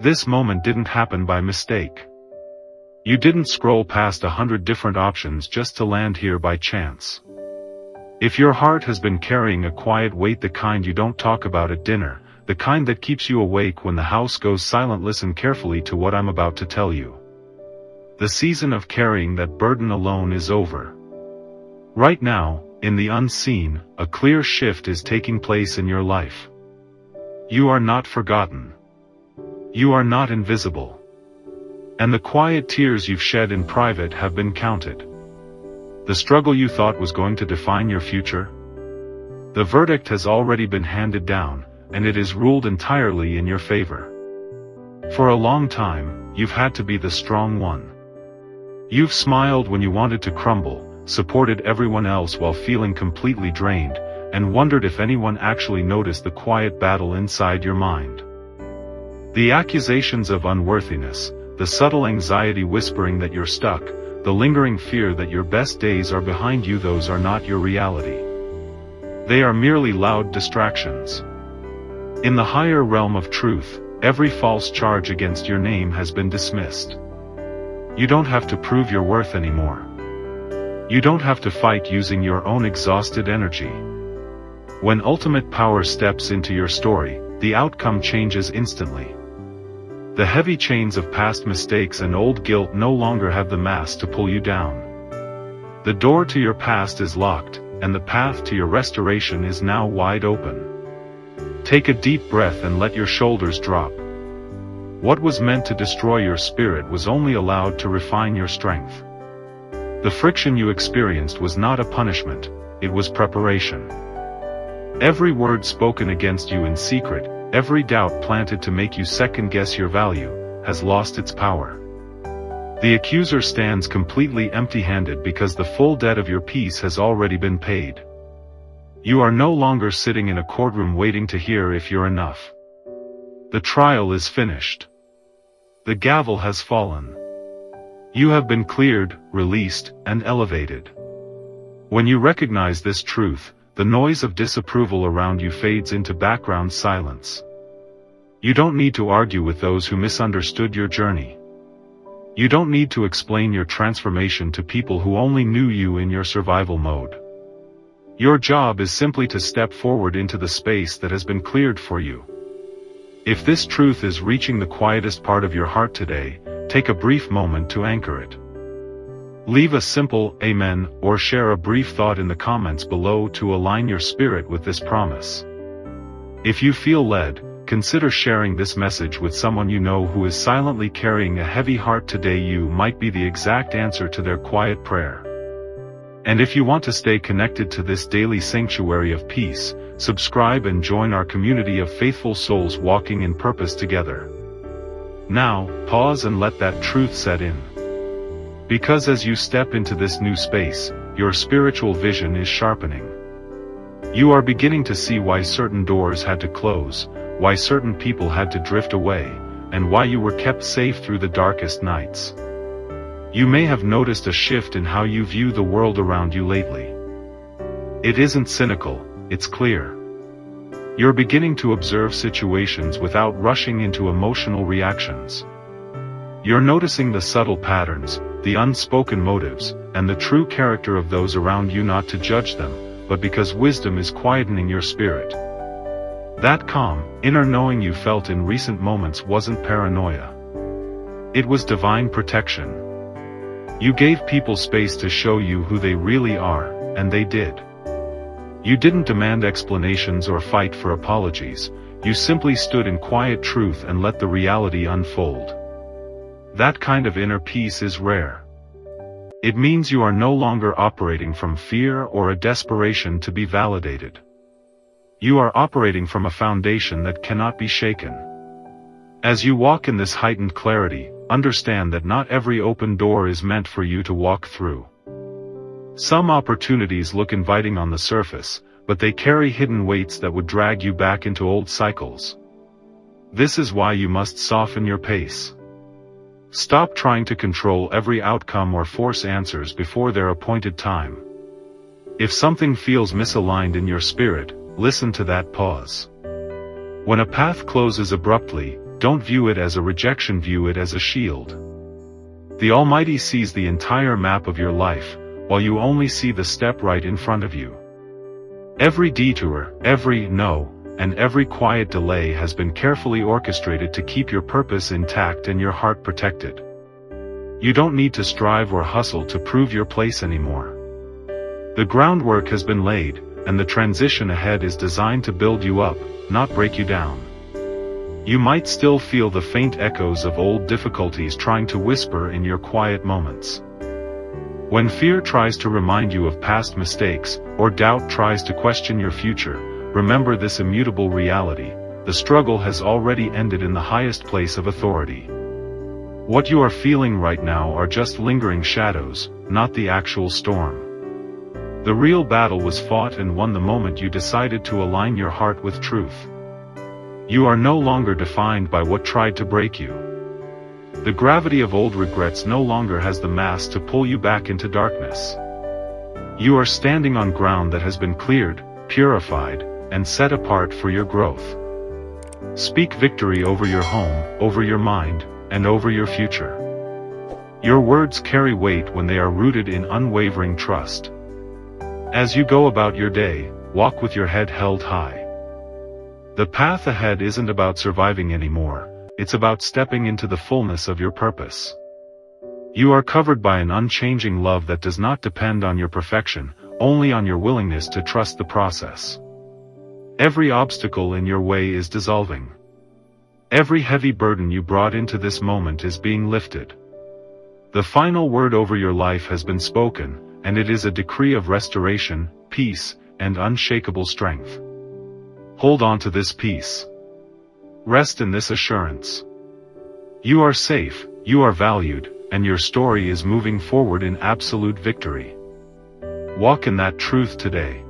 This moment didn't happen by mistake. You didn't scroll past 100 different options just to land here by chance. If your heart has been carrying a quiet weight, the kind you don't talk about at dinner, the kind that keeps you awake when the house goes silent, listen carefully to what I'm about to tell you. The season of carrying that burden alone is over. Right now, in the unseen, a clear shift is taking place in your life. You are not forgotten. You are not invisible. And the quiet tears you've shed in private have been counted. The struggle you thought was going to define your future? The verdict has already been handed down, and it is ruled entirely in your favor. For a long time, you've had to be the strong one. You've smiled when you wanted to crumble, supported everyone else while feeling completely drained, and wondered if anyone actually noticed the quiet battle inside your mind. The accusations of unworthiness, the subtle anxiety whispering that you're stuck, the lingering fear that your best days are behind you, those are not your reality. They are merely loud distractions. In the higher realm of truth, every false charge against your name has been dismissed. You don't have to prove your worth anymore. You don't have to fight using your own exhausted energy. When ultimate power steps into your story, the outcome changes instantly. The heavy chains of past mistakes and old guilt no longer have the mass to pull you down. The door to your past is locked, and the path to your restoration is now wide open. Take a deep breath and let your shoulders drop. What was meant to destroy your spirit was only allowed to refine your strength. The friction you experienced was not a punishment, it was preparation. Every word spoken against you in secret, every doubt planted to make you second-guess your value, has lost its power. The accuser stands completely empty-handed because the full debt of your peace has already been paid. You are no longer sitting in a courtroom waiting to hear if you're enough. The trial is finished. The gavel has fallen. You have been cleared, released, and elevated. When you recognize this truth, the noise of disapproval around you fades into background silence. You don't need to argue with those who misunderstood your journey. You don't need to explain your transformation to people who only knew you in your survival mode. Your job is simply to step forward into the space that has been cleared for you. If this truth is reaching the quietest part of your heart today, take a brief moment to anchor it. Leave a simple amen or share a brief thought in the comments below to align your spirit with this promise. If you feel led, consider sharing this message with someone you know who is silently carrying a heavy heart today. You might be the exact answer to their quiet prayer. And if you want to stay connected to this daily sanctuary of peace, subscribe and join our community of faithful souls walking in purpose together. Now, pause and let that truth set in. Because as you step into this new space, your spiritual vision is sharpening. You are beginning to see why certain doors had to close, why certain people had to drift away, and why you were kept safe through the darkest nights. You may have noticed a shift in how you view the world around you lately. It isn't cynical, it's clear. You're beginning to observe situations without rushing into emotional reactions. You're noticing the subtle patterns, the unspoken motives, and the true character of those around you, not to judge them, but because wisdom is quietening your spirit. That calm, inner knowing you felt in recent moments wasn't paranoia. It was divine protection. You gave people space to show you who they really are, and they did. You didn't demand explanations or fight for apologies, you simply stood in quiet truth and let the reality unfold. That kind of inner peace is rare. It means you are no longer operating from fear or a desperation to be validated. You are operating from a foundation that cannot be shaken. As you walk in this heightened clarity, understand that not every open door is meant for you to walk through. Some opportunities look inviting on the surface, but they carry hidden weights that would drag you back into old cycles. This is why you must soften your pace. Stop trying to control every outcome or force answers before their appointed time. If something feels misaligned in your spirit, listen to that pause. When a path closes abruptly, Don't view it as a rejection, view it as a shield. The Almighty sees the entire map of your life, while you only see the step right in front of you. Every detour, every no, and every quiet delay has been carefully orchestrated to keep your purpose intact and your heart protected. You don't need to strive or hustle to prove your place anymore. The groundwork has been laid, and the transition ahead is designed to build you up, not break you down. You might still feel the faint echoes of old difficulties trying to whisper in your quiet moments. When fear tries to remind you of past mistakes, or doubt tries to question your future, remember this immutable reality: the struggle has already ended in the highest place of authority. What you are feeling right now are just lingering shadows, not the actual storm. The real battle was fought and won the moment you decided to align your heart with truth. You are no longer defined by what tried to break you. The gravity of old regrets no longer has the mass to pull you back into darkness. You are standing on ground that has been cleared, purified, and set apart for your growth. Speak victory over your home, over your mind, and over your future. Your words carry weight when they are rooted in unwavering trust. As you go about your day, walk with your head held high. The path ahead isn't about surviving anymore, it's about stepping into the fullness of your purpose. You are covered by an unchanging love that does not depend on your perfection, only on your willingness to trust the process. Every obstacle in your way is dissolving. Every heavy burden you brought into this moment is being lifted. The final word over your life has been spoken, and it is a decree of restoration, peace, and unshakable strength. Hold on to this peace. Rest in this assurance. You are safe, you are valued, and your story is moving forward in absolute victory. Walk in that truth today.